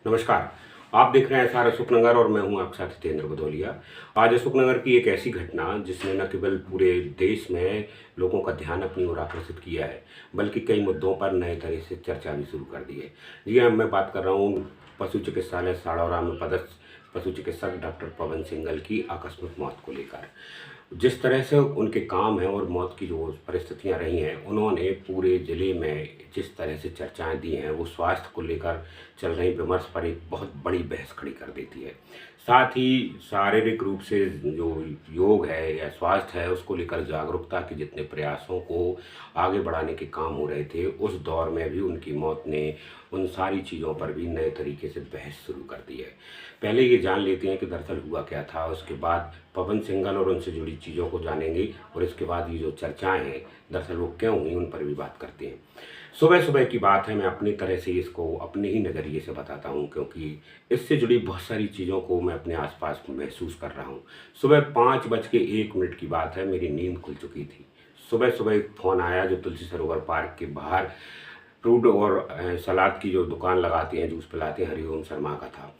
नमस्कार। आप देख रहे हैं एसआर अशोकनगर और मैं हूं आपके साथ हितेंद्र भदौलिया। आज अशोकनगर की एक ऐसी घटना जिसने न केवल पूरे देश में लोगों का ध्यान अपनी ओर आकर्षित किया है, बल्कि कई मुद्दों पर नए तरह से चर्चा भी शुरू कर दी है। जी हाँ, मैं बात कर रहा हूँ पशु चिकित्सालय साड़ौरा में पदस्थ पशु चिकित्सक डॉक्टर पवन सिंघल की आकस्मिक मौत को लेकर। जिस तरह से उनके काम हैं और मौत की जो परिस्थितियां रही हैं, उन्होंने पूरे ज़िले में जिस तरह से चर्चाएं दी हैं, वो स्वास्थ्य को लेकर चल रही विमर्श पर एक बहुत बड़ी बहस खड़ी कर देती है। साथ ही शारीरिक रूप से जो योग है या स्वास्थ्य है, उसको लेकर जागरूकता के जितने प्रयासों को आगे बढ़ाने के काम हो रहे थे, उस दौर में भी उनकी मौत ने उन सारी चीज़ों पर भी नए तरीके से बहस शुरू कर दी है। पहले ये जान लेते हैं कि दरअसल हुआ क्या था, उसके बाद पवन सिंघल और उनसे जुड़ी चीज़ों को जानेंगे और इसके बाद ये जो चर्चाएं हैं दरअसल वो क्यों हुई, उन पर भी बात करते हैं। सुबह सुबह की बात है, मैं अपनी तरह से इसको अपने ही नज़रिए से बताता हूँ, क्योंकि इससे जुड़ी बहुत सारी चीज़ों को मैं अपने आसपास महसूस कर रहा हूँ। सुबह 5:01 की बात है, मेरी नींद खुल चुकी थी। सुबह सुबह एक फ़ोन आया जो तुलसी सरोवर पार्क के बाहर फ्रूट और सलाद की जो दुकान लगाते हैं, जूस पिलाते हैं, हरिओम शर्मा का था।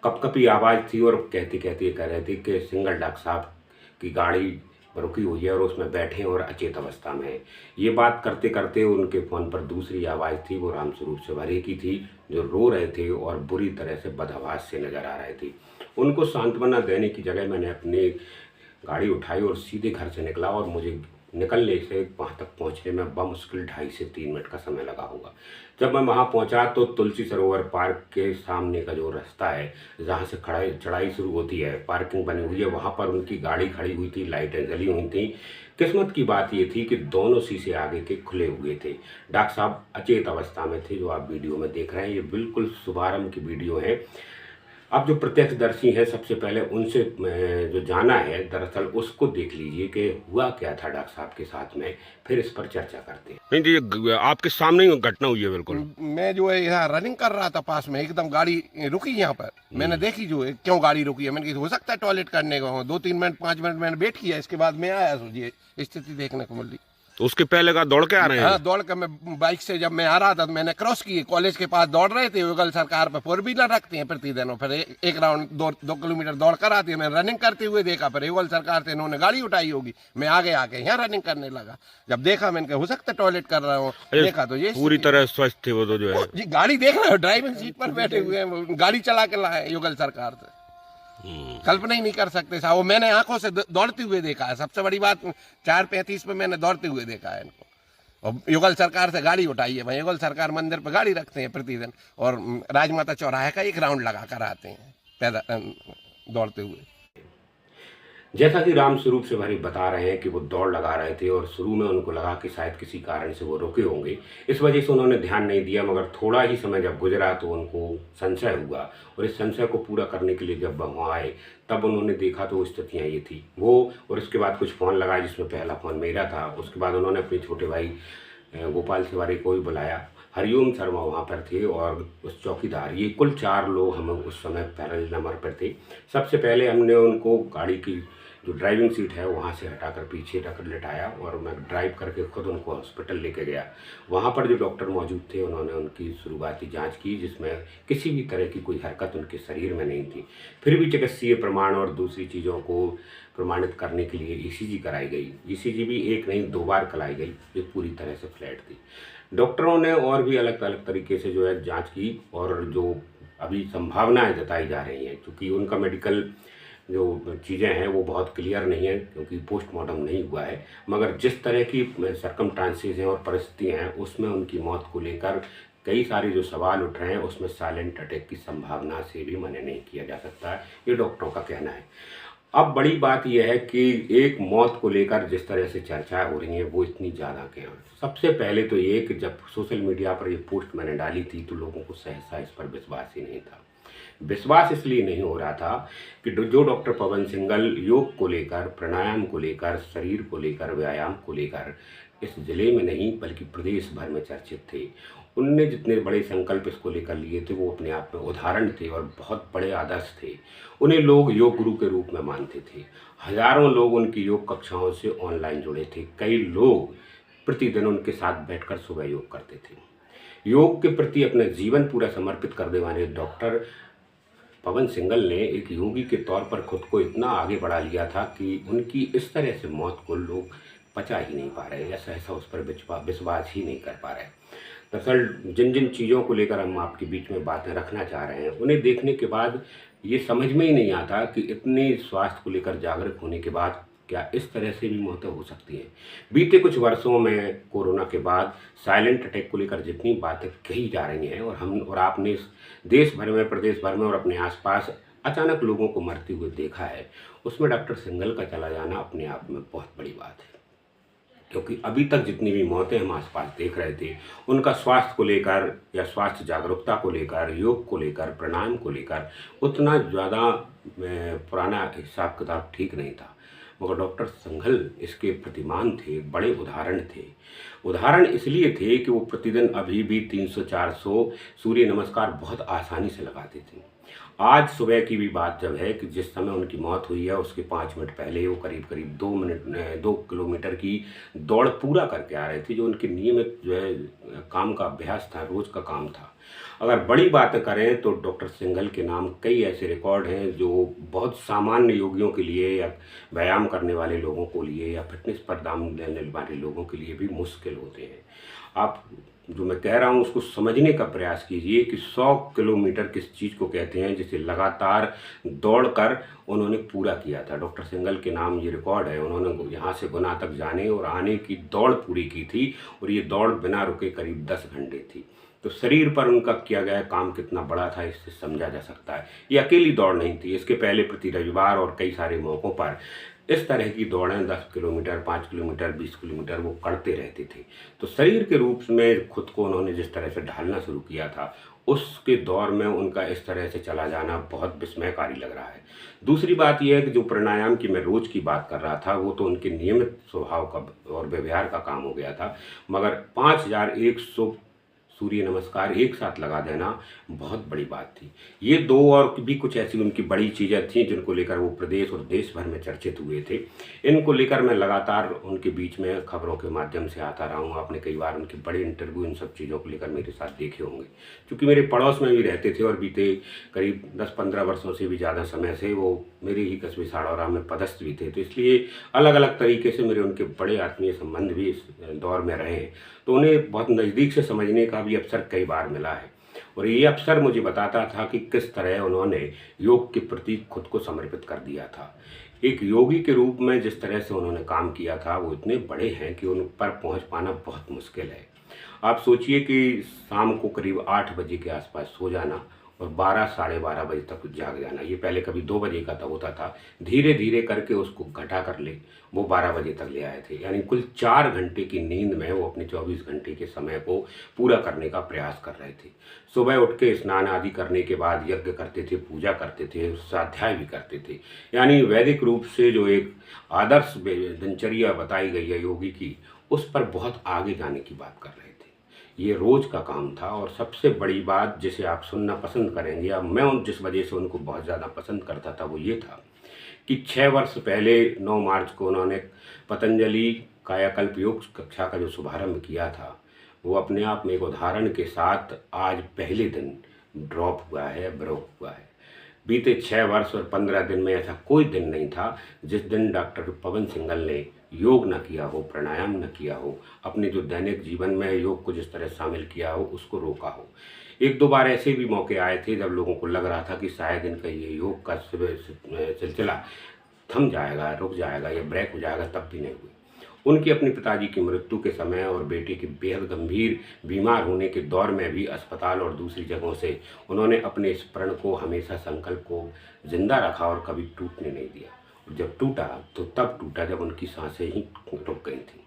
कपकपी आवाज़ थी और कहते कहते ये कह रहे थे कि सिंघल डॉक्टर साहब की गाड़ी रुकी हुई है और उसमें बैठे हैं और अचेत अवस्था में है। ये बात करते करते उनके फ़ोन पर दूसरी आवाज़ थी, वो रामस्वरूप सेवरे की थी, जो रो रहे थे और बुरी तरह से बदहवास से नज़र आ रहे थे। उनको सांत्वना देने की जगह मैंने अपनी गाड़ी उठाई और सीधे घर से निकला और मुझे निकलने से वहाँ तक पहुँचने में बमुश्किल 2.5 से 3 मिनट का समय लगा होगा। जब मैं वहाँ पहुँचा तो तुलसी सरोवर पार्क के सामने का जो रास्ता है, जहाँ से खड़ाई चढ़ाई शुरू होती है, पार्किंग बनी हुई है, वहाँ पर उनकी गाड़ी खड़ी हुई थी, लाइटें जली हुई थी। किस्मत की बात ये थी कि दोनों शीशे आगे के खुले हुए थे। डॉक्टर साहब अचेत अवस्था में थे, जो आप वीडियो में देख रहे हैं। ये बिल्कुल शुभारंभ की वीडियो है। अब जो प्रत्यक्षदर्शी हैं, सबसे पहले उनसे जो जाना है, दरअसल उसको देख लीजिए कि हुआ क्या था डॉक्टर साहब के साथ में, फिर इस पर चर्चा करते हैं। नहीं जी, ये आपके सामने ही घटना हुई है बिल्कुल। मैं जो है यहाँ रनिंग कर रहा था, पास में एकदम गाड़ी रुकी यहाँ पर। मैंने देखी जो है क्यों गाड़ी रुकी है, मैंने कहा हो सकता है टॉयलेट करने का हो। 2-3 मिनट 5 मिनट मैंने वेट किया, इसके बाद मैं आया, सोचिए स्थिति देखने को मिली। तो उसके पहले का दौड़ के आ रहे हैं? हाँ, दौड़ कर मैं बाइक से जब मैं आ रहा था तो मैंने क्रॉस की, कॉलेज के पास दौड़ रहे थे। युगल सरकार पर 4 व्हीलर रखते हैं प्रतिदिन, और फिर एक राउंड 2 किलोमीटर दौड़ कर आती है। मैं रनिंग करते हुए देखा, फिर युगल सरकार से इन्होंने गाड़ी उठाई होगी। मैं आगे आके यहाँ रनिंग करने लगा। जब देखा मैंने कहा हो सकता है टॉयलेट कर रहा हूँ, देखा तो ये पूरी तरह स्वस्थ थे वो तो जो है। जी, गाड़ी देख रहे हो, ड्राइविंग सीट पर बैठे हुए हैं, गाड़ी चला के लाए युगल सरकार से। कल्पना ही नहीं कर सकते साहब, वो मैंने आंखों से दौड़ते हुए देखा है। सबसे बड़ी बात, 4:35 पे मैंने दौड़ते हुए देखा है इनको। और युगल सरकार से गाड़ी उठाई है भाई। युगल सरकार मंदिर पर गाड़ी रखते हैं प्रतिदिन, और राजमाता चौराहे का एक राउंड लगा कर आते हैं पैदल दौड़ते हुए। जैसा कि रामस्वरूप सेवरे बता रहे हैं कि वो दौड़ लगा रहे थे और शुरू में उनको लगा कि शायद किसी कारण से वो रुके होंगे, इस वजह से उन्होंने ध्यान नहीं दिया। मगर थोड़ा ही समय जब गुजरा तो उनको संशय हुआ, और इस संशय को पूरा करने के लिए जब वहाँ आए तब उन्होंने देखा तो स्थितियाँ ये थी वो। और उसके बाद कुछ फ़ोन लगाए, जिसमें पहला फ़ोन मेरा था। उसके बाद उन्होंने अपने छोटे भाई गोपाल सेवरे को भी बुलाया। हरिओम शर्मा वहाँ पर थे और उस चौकीदार, ये कुल 4 लोग हम उस समय पहले नंबर पर थे। सबसे पहले हमने उनको गाड़ी की जो ड्राइविंग सीट है वहाँ से हटाकर पीछे रख लिटाया और मैं ड्राइव करके खुद उनको हॉस्पिटल लेके गया। वहाँ पर जो डॉक्टर मौजूद थे, उन्होंने उनकी शुरुआती जांच की, जिसमें किसी भी तरह की कोई हरकत उनके शरीर में नहीं थी। फिर भी चिकित्सीय प्रमाण और दूसरी चीज़ों को प्रमाणित करने के लिए ईसीजी कराई गई। ईसीजी भी एक नहीं 2 बार कराई गई, जो पूरी तरह से फ्लैट थी। डॉक्टरों ने और भी अलग अलग तरीके से जो है जाँच की, और जो अभी संभावनाएँ जताई जा रही हैं, क्योंकि उनका मेडिकल जो चीज़ें हैं वो बहुत क्लियर नहीं है, क्योंकि पोस्टमार्टम नहीं हुआ है। मगर जिस तरह की सरकमस्टांसेस हैं और परिस्थितियाँ हैं, उसमें उनकी मौत को लेकर कई सारे जो सवाल उठ रहे हैं, उसमें साइलेंट अटैक की संभावना से भी मना नहीं किया जा सकता है, ये डॉक्टरों का कहना है। अब बड़ी बात यह है कि एक मौत को लेकर जिस तरह से चर्चाएं हो रही हैं, वो इतनी ज़्यादा क्यों है? सबसे पहले तो ये कि जब सोशल मीडिया पर ये पोस्ट मैंने डाली थी तो लोगों को सहसा इस पर विश्वास ही नहीं था। विश्वास इसलिए नहीं हो रहा था कि जो डॉक्टर पवन सिंघल योग को लेकर, प्राणायाम को लेकर, शरीर को लेकर, व्यायाम को लेकर इस जिले में नहीं बल्कि प्रदेश भर में चर्चित थे। उनने जितने बड़े संकल्प इसको लेकर लिए थे, वो अपने आप में उदाहरण थे और बहुत बड़े आदर्श थे। उन्हें लोग योग गुरु के रूप में मानते थे। हजारों लोग उनकी योग कक्षाओं से ऑनलाइन जुड़े थे। कई लोग प्रतिदिन उनके साथ बैठकर सुबह योग करते थे। योग के प्रति अपना जीवन पूरा समर्पित करने वाले डॉक्टर पवन सिंघल ने एक योगी के तौर पर खुद को इतना आगे बढ़ा लिया था कि उनकी इस तरह से मौत को लोग पचा ही नहीं पा रहे या सहसा उस पर विश्वास ही नहीं कर पा रहे। दरअसल जिन जिन चीज़ों को लेकर हम आपके बीच में बातें रखना चाह रहे हैं, उन्हें देखने के बाद ये समझ में ही नहीं आता कि इतने स्वास्थ्य को लेकर जागरूक होने के बाद क्या इस तरह से भी मौतें हो सकती हैं। बीते कुछ वर्षों में कोरोना के बाद साइलेंट अटैक को लेकर जितनी बातें कही जा रही हैं और हम और आपने इस देश भर में, प्रदेश भर में और अपने आसपास अचानक लोगों को मरते हुए देखा है, उसमें डॉक्टर सिंघल का चला जाना अपने आप में बहुत बड़ी बात है। क्योंकि अभी तक जितनी भी मौतें हम आसपास देख रहे थे, उनका स्वास्थ्य को लेकर या स्वास्थ्य जागरूकता को लेकर, योग को लेकर, प्राणायाम को लेकर उतना ज़्यादा पुराना हिसाब किताब ठीक नहीं था। मगर डॉक्टर सिंघल इसके प्रतिमान थे, बड़े उदाहरण थे। उदाहरण इसलिए थे कि वो प्रतिदिन अभी भी 300-400 सूर्य नमस्कार बहुत आसानी से लगाते थे। आज सुबह की भी बात जब है कि जिस समय उनकी मौत हुई है, उसके 5 मिनट पहले वो करीब 2 किलोमीटर की दौड़ पूरा करके आ रहे थे, जो उनके नियमित जो है काम का अभ्यास था, रोज़ का काम था। अगर बड़ी बातें करें तो डॉक्टर सिंघल के नाम कई ऐसे रिकॉर्ड हैं जो बहुत सामान्य योगियों के लिए या व्यायाम करने वाले लोगों को लिए या फिटनेस पर दाम देने वाले लोगों के लिए भी मुश्किल होते हैं। आप जो मैं कह रहा हूँ उसको समझने का प्रयास कीजिए कि 100 किलोमीटर किस चीज़ को कहते हैं जिसे लगातार दौड़कर उन्होंने पूरा किया था। डॉक्टर सिंघल के नाम ये रिकॉर्ड है। उन्होंने यहाँ से गुना तक जाने और आने की दौड़ पूरी की थी और ये दौड़ बिना रुके करीब 10 घंटे थी। तो शरीर पर उनका किया गया काम कितना बड़ा था इससे समझा जा सकता है। ये अकेली दौड़ नहीं थी, इसके पहले प्रति रविवार और कई सारे मौक़ों पर इस तरह की दौड़ें 10 किलोमीटर, 5 किलोमीटर, 20 किलोमीटर वो करते रहते थे। तो शरीर के रूप में खुद को उन्होंने जिस तरह से ढालना शुरू किया था, उसके दौर में उनका इस तरह से चला जाना बहुत विस्मयकारी लग रहा है। दूसरी बात यह है कि जो प्राणायाम की मैं रोज़ की बात कर रहा था, वो तो उनके नियमित स्वभाव का और व्यवहार का काम हो गया था, मगर 5100 सूर्य नमस्कार एक साथ लगा देना बहुत बड़ी बात थी। ये 2 और भी कुछ ऐसी उनकी बड़ी चीज़ें थीं जिनको लेकर वो प्रदेश और देश भर में चर्चित हुए थे। इनको लेकर मैं लगातार उनके बीच में खबरों के माध्यम से आता रहा हूँ। आपने कई बार उनके बड़े इंटरव्यू इन सब चीज़ों को लेकर मेरे साथ देखे होंगे। क्योंकि मेरे पड़ोस में भी रहते थे और बीते करीब 10-15 वर्षों से भी ज़्यादा समय से वो मेरे ही कस्बे साड़ौरा में पदस्थ भी थे। तो इसलिए अलग अलग तरीके से मेरे उनके बड़े आत्मीय संबंध भी इस दौर में रहे हैं। तो उन्हें बहुत नज़दीक से समझने का भी अवसर कई बार मिला है और ये अवसर मुझे बताता था कि किस तरह उन्होंने योग के प्रति खुद को समर्पित कर दिया था। एक योगी के रूप में जिस तरह से उन्होंने काम किया था वो इतने बड़े हैं कि उन पर पहुंच पाना बहुत मुश्किल है। आप सोचिए कि शाम को करीब 8 बजे के आसपास सो जाना और 12 साढ़े 12 बजे तक जाग जाना। ये पहले कभी 2 बजे का होता था, धीरे धीरे करके उसको घटा कर ले वो 12 बजे तक ले आए थे। यानी कुल 4 घंटे की नींद में वो अपने 24 घंटे के समय को पूरा करने का प्रयास कर रहे थे। सुबह उठ के स्नान आदि करने के बाद यज्ञ करते थे, पूजा करते थे, स्वाध्याय भी करते थे। यानी वैदिक रूप से जो एक आदर्श दिनचर्या बताई गई है योगी की, उस पर बहुत आगे जाने की बात कर रहे थे। ये रोज़ का काम था और सबसे बड़ी बात जिसे आप सुनना पसंद करेंगे या मैं जिस वजह से उनको बहुत ज़्यादा पसंद करता था वो ये था कि 6 वर्ष पहले 9 मार्च को उन्होंने पतंजलि कायाकल्प योग कक्षा का जो शुभारंभ किया था, वो अपने आप में एक उदाहरण के साथ आज पहले दिन ड्रॉप हुआ है, ब्रेक हुआ है। बीते 6 वर्ष और 15 दिन में ऐसा कोई दिन नहीं था जिस दिन डॉक्टर पवन सिंघल ने योग न किया हो, प्राणायाम न किया हो, अपने जो दैनिक जीवन में योग को जिस तरह शामिल किया हो उसको रोका हो। 1-2 बार ऐसे भी मौके आए थे जब लोगों को लग रहा था कि शायद इनका ये योग का सिलसिला थम जाएगा, रुक जाएगा या ब्रेक हो जाएगा, तब भी नहीं हुई। उनके अपने पिताजी की मृत्यु के समय और बेटे के बेहद गंभीर बीमार होने के दौर में भी अस्पताल और दूसरी जगहों से उन्होंने अपने इस प्रण को, हमेशा संकल्प को जिंदा रखा और कभी टूटने नहीं दिया। और जब टूटा तो तब टूटा जब उनकी सांसें ही रुक गई थी।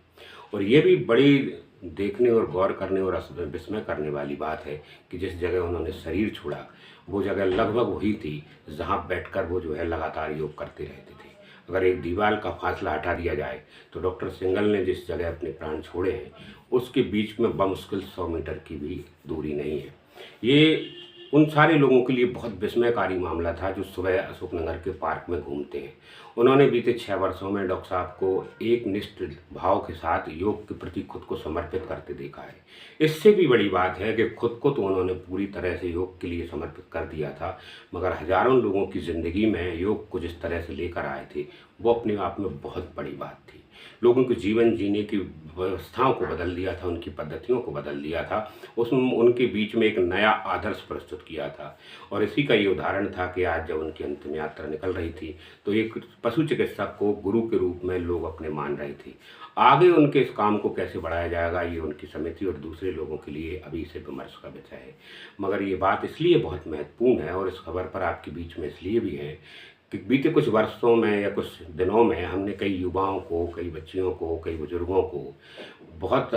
और ये भी बड़ी देखने और गौर करने और विस्मय करने वाली बात है कि जिस जगह उन्होंने शरीर छोड़ा वो जगह लगभग वही थी जहाँ बैठकर वो जो है लगातार योग करते रहते थे। अगर एक दीवार का फासला हटा दिया जाए तो डॉक्टर सिंघल ने जिस जगह अपने प्राण छोड़े हैं उसके बीच में बमुश्किल 100 मीटर की भी दूरी नहीं है। ये उन सारे लोगों के लिए बहुत विस्मयकारी मामला था जो सुबह अशोकनगर के पार्क में घूमते हैं। उन्होंने बीते 6 वर्षों में डॉक्टर साहब को एक निष्ठ भाव के साथ योग के प्रति खुद को समर्पित करते देखा है। इससे भी बड़ी बात है कि खुद को तो उन्होंने पूरी तरह से योग के लिए समर्पित कर दिया था, मगर हजारों लोगों की ज़िंदगी में योग को जिस तरह से लेकर आए थे वो अपने आप में बहुत बड़ी बात थी। लोगों के जीवन जीने की व्यवस्थाओं को बदल दिया था, उनकी पद्धतियों को बदल दिया था, उसमें उनके बीच में एक नया आदर्श प्रस्तुत किया था। और इसी का ये उदाहरण था कि आज जब उनकी अंतिम यात्रा निकल रही थी तो एक पशु चिकित्सक को गुरु के रूप में लोग अपने मान रहे थे। आगे उनके इस काम को कैसे बढ़ाया जाएगा ये उनकी समिति और दूसरे लोगों के लिए अभी से विमर्श का विषय है। मगर ये बात इसलिए बहुत महत्वपूर्ण है और इस खबर पर आपके बीच में इसलिए भी है कि बीते कुछ वर्षों में या कुछ दिनों में हमने कई युवाओं को, कई बच्चियों को, कई बुजुर्गों को बहुत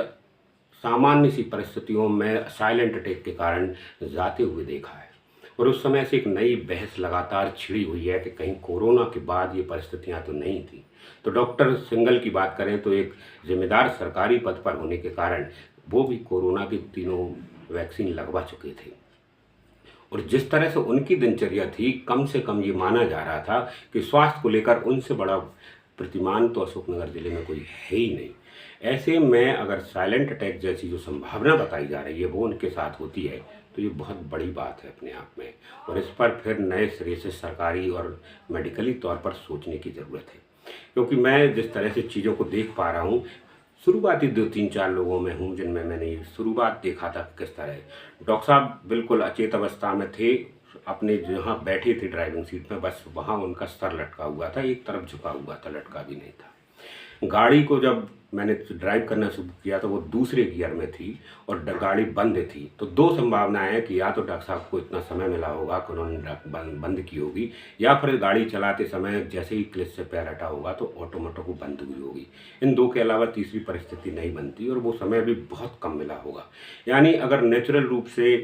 सामान्य सी परिस्थितियों में साइलेंट अटैक के कारण जाते हुए देखा है। और उस समय से एक नई बहस लगातार छिड़ी हुई है कि कहीं कोरोना के बाद ये परिस्थितियां तो नहीं थी। तो डॉक्टर सिंघल की बात करें तो एक जिम्मेदार सरकारी पद पर होने के कारण वो भी कोरोना की तीनों वैक्सीन लगवा चुके थे। और जिस तरह से उनकी दिनचर्या थी, कम से कम ये माना जा रहा था कि स्वास्थ्य को लेकर उनसे बड़ा प्रतिमान तो अशोकनगर जिले में कोई है ही नहीं। ऐसे में अगर साइलेंट अटैक जैसी जो संभावना बताई जा रही है वो उनके साथ होती है तो ये बहुत बड़ी बात है अपने आप में, और इस पर फिर नए सिरे से सरकारी और मेडिकली तौर पर सोचने की ज़रूरत है। क्योंकि मैं जिस तरह से चीज़ों को देख पा रहा हूँ, शुरुआती 2-3-4 लोगों में हूँ जिनमें मैंने ये शुरुआत देखा था किस तरह डॉक्टर साहब बिल्कुल अचेत अवस्था में थे, अपने जहाँ बैठे थे ड्राइविंग सीट में, बस वहाँ उनका सर लटका हुआ था, एक तरफ झुका हुआ था, लटका भी नहीं था। गाड़ी को जब मैंने ड्राइव करना शुरू किया तो वो दूसरे गियर में थी और गाड़ी बंद थी। तो दो संभावनाएं हैं कि या तो डॉक्टर साहब को इतना समय मिला होगा कि उन्होंने बंद की होगी, या फिर गाड़ी चलाते समय जैसे ही क्लच से पैर हटा होगा तो ऑटोमेटिक वो बंद हुई होगी। इन दो के अलावा तीसरी परिस्थिति नहीं बनती और वो समय भी बहुत कम मिला होगा। यानी अगर नेचुरल रूप से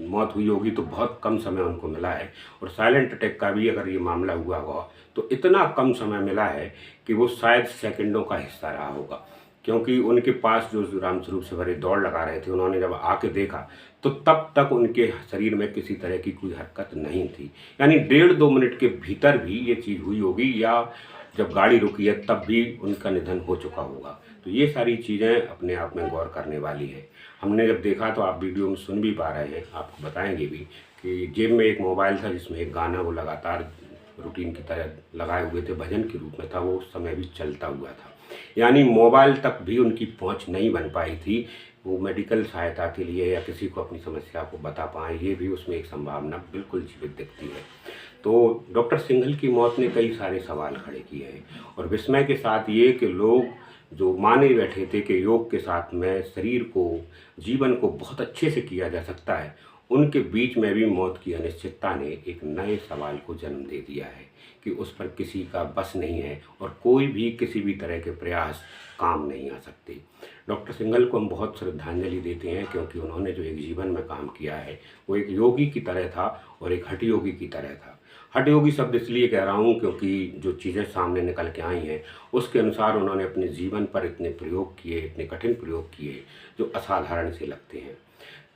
मौत हुई होगी तो बहुत कम समय उनको मिला है, और साइलेंट अटैक का भी अगर ये मामला हुआ होगा तो इतना कम समय मिला है कि वो शायद सेकंडों का हिस्सा रहा होगा। क्योंकि उनके पास जो रामस्वरूप से भरे दौड़ लगा रहे थे, उन्होंने जब आके देखा तो तब तक उनके शरीर में किसी तरह की कोई हरकत नहीं थी। यानी 1.5-2 मिनट के भीतर भी ये चीज़ हुई होगी, या जब गाड़ी रुकी है तब भी उनका निधन हो चुका होगा। तो ये सारी चीज़ें अपने आप में गौर करने वाली है। हमने जब देखा तो आप वीडियो में सुन भी पा रहे हैं, आपको बताएंगे भी कि जेब में एक मोबाइल था जिसमें एक गाना वो लगातार रूटीन की तरह लगाए हुए थे, भजन के रूप में था, वो उस समय भी चलता हुआ था। यानी मोबाइल तक भी उनकी पहुंच नहीं बन पाई थी, वो मेडिकल सहायता के लिए या किसी को अपनी समस्या को बता पाएँ, ये भी उसमें एक संभावना बिल्कुल जीवित दिखती है। तो डॉक्टर सिंघल की मौत ने कई सारे सवाल खड़े किए हैं, और विस्मय के साथ ये कि लोग जो माने बैठे थे कि योग के साथ में शरीर को, जीवन को बहुत अच्छे से किया जा सकता है, उनके बीच में भी मौत की अनिश्चितता ने एक नए सवाल को जन्म दे दिया है कि उस पर किसी का बस नहीं है और कोई भी किसी भी तरह के प्रयास काम नहीं आ सकते। डॉक्टर सिंघल को हम बहुत श्रद्धांजलि देते हैं क्योंकि उन्होंने जो एक जीवन में काम किया है वो एक योगी की तरह था और एक हठ योगी की तरह था। हठ योगी शब्द इसलिए कह रहा हूँ क्योंकि जो चीज़ें सामने निकल के आई हैं उसके अनुसार उन्होंने अपने जीवन पर इतने प्रयोग किए, इतने कठिन प्रयोग किए जो असाधारण से लगते हैं।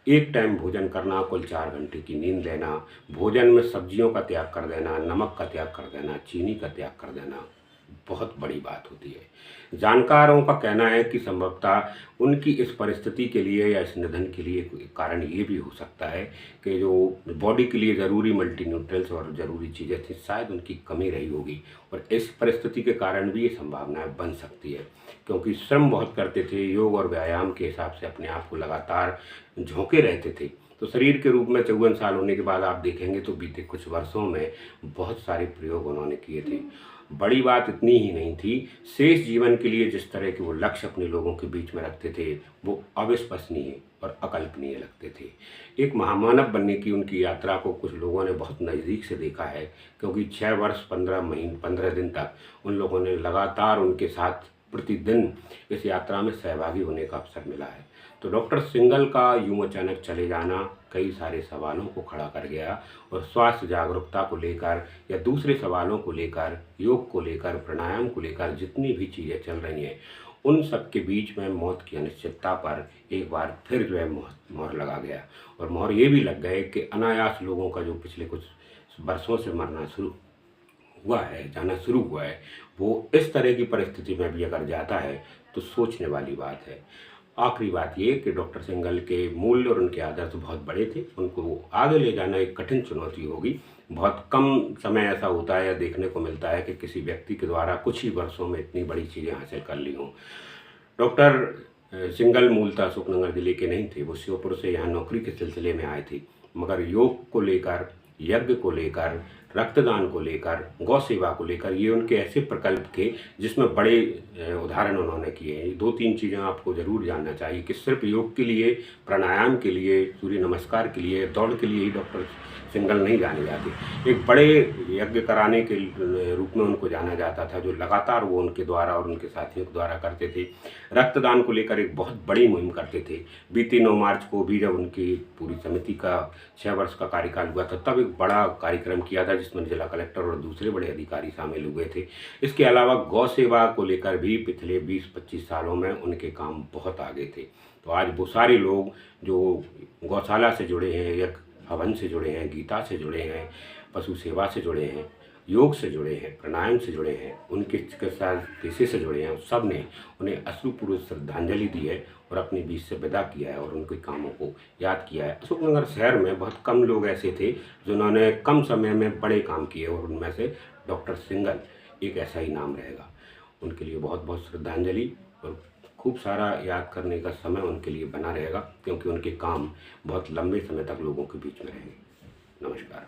एक टाइम भोजन करना, कुल 4 घंटे की नींद लेना, भोजन में सब्जियों का त्याग कर देना, नमक का त्याग कर देना, चीनी का त्याग कर देना बहुत बड़ी बात होती है। जानकारों का कहना है कि संभवतः उनकी इस परिस्थिति के लिए या इस निधन के लिए कारण ये भी हो सकता है कि जो बॉडी के लिए ज़रूरी मल्टीन्यूट्रिएंट्स और ज़रूरी चीज़ें थी शायद उनकी कमी रही होगी, और इस परिस्थिति के कारण भी ये संभावनाएं बन सकती है। क्योंकि श्रम बहुत करते थे, योग और व्यायाम के हिसाब से अपने आप को लगातार झोंके रहते थे, तो शरीर के रूप में 54 साल होने के बाद आप देखेंगे तो बीते कुछ वर्षों में बहुत सारे प्रयोग उन्होंने किए थे। बड़ी बात इतनी ही नहीं थी, शेष जीवन के लिए जिस तरह के वो लक्ष्य अपने लोगों के बीच में रखते थे वो अविश्वसनीय और अकल्पनीय लगते थे। एक महामानव बनने की उनकी यात्रा को कुछ लोगों ने बहुत नज़दीक से देखा है, क्योंकि 6 वर्ष 15 दिन तक उन लोगों ने लगातार उनके साथ प्रतिदिन इस यात्रा में सहभागी होने का अवसर मिला है। तो डॉक्टर सिंघल का यूं अचानक चले जाना कई सारे सवालों को खड़ा कर गया, और स्वास्थ्य जागरूकता को लेकर या दूसरे सवालों को लेकर, योग को लेकर, प्राणायाम को लेकर जितनी भी चीज़ें चल रही हैं उन सब के बीच में मौत की अनिश्चितता पर एक बार फिर जो है मोहर लगा गया। और मोहर ये भी लग गए कि अनायास लोगों का जो पिछले कुछ वर्षों से मरना शुरू हुआ है, जाना शुरू हुआ है, वो इस तरह की परिस्थिति में भी अगर जाता है तो सोचने वाली बात है। आखिरी बात ये कि डॉक्टर सिंघल के मूल्य और उनके आदर्श बहुत बड़े थे, उनको आगे ले जाना एक कठिन चुनौती होगी। बहुत कम समय ऐसा होता है या देखने को मिलता है कि किसी व्यक्ति के द्वारा कुछ ही वर्षों में इतनी बड़ी चीज़ें हासिल कर ली हों। डॉक्टर सिंघल मूलतः अशोकनगर जिले के नहीं थे, वो श्योपुर से यहाँ नौकरी के सिलसिले में आए थे, मगर योग को लेकर, यज्ञ को लेकर, रक्तदान को लेकर, गौ सेवा को लेकर ये उनके ऐसे प्रकल्प थे जिसमें बड़े उदाहरण उन्होंने किए हैं। 2-3 चीज़ें आपको ज़रूर जानना चाहिए कि सिर्फ योग के लिए, प्राणायाम के लिए, सूर्य नमस्कार के लिए, दौड़ के लिए ही डॉक्टर सिंघल नहीं जाने जाते। एक बड़े यज्ञ कराने के रूप में उनको जाना जाता था, जो लगातार वो उनके द्वारा और उनके साथियों के द्वारा करते थे। रक्तदान को लेकर एक बहुत बड़ी मुहिम करते थे। बीते 9 मार्च को भी जब उनकी पूरी समिति का 6 वर्ष का कार्यकाल हुआ था, तब एक बड़ा कार्यक्रम किया था जिसमें जिला कलेक्टर और दूसरे बड़े अधिकारी शामिल हुए थे। इसके अलावा गौ सेवा को लेकर भी पिछले 20-25 सालों में उनके काम बहुत आगे थे। तो आज वो सारे लोग जो गौशाला से जुड़े हैं, यज्ञ हवन से जुड़े हैं, गीता से जुड़े हैं, पशु सेवा से जुड़े हैं, योग से जुड़े हैं, प्राणायाम से जुड़े हैं, उनके चिकित्सा पेशे से जुड़े हैं, सब ने उन्हें अश्रुपूर्वक श्रद्धांजलि दी है और अपने बीच से विदा किया है और उनके कामों को याद किया है। अशोकनगर शहर में बहुत कम लोग ऐसे थे जिन्होंने कम समय में बड़े काम किए और उनमें से डॉक्टर सिंघल एक ऐसा ही नाम रहेगा। उनके लिए बहुत बहुत श्रद्धांजलि और खूब सारा याद करने का समय उनके लिए बना रहेगा, क्योंकि उनके काम बहुत लंबे समय तक लोगों के बीच में रहेंगे। नमस्कार।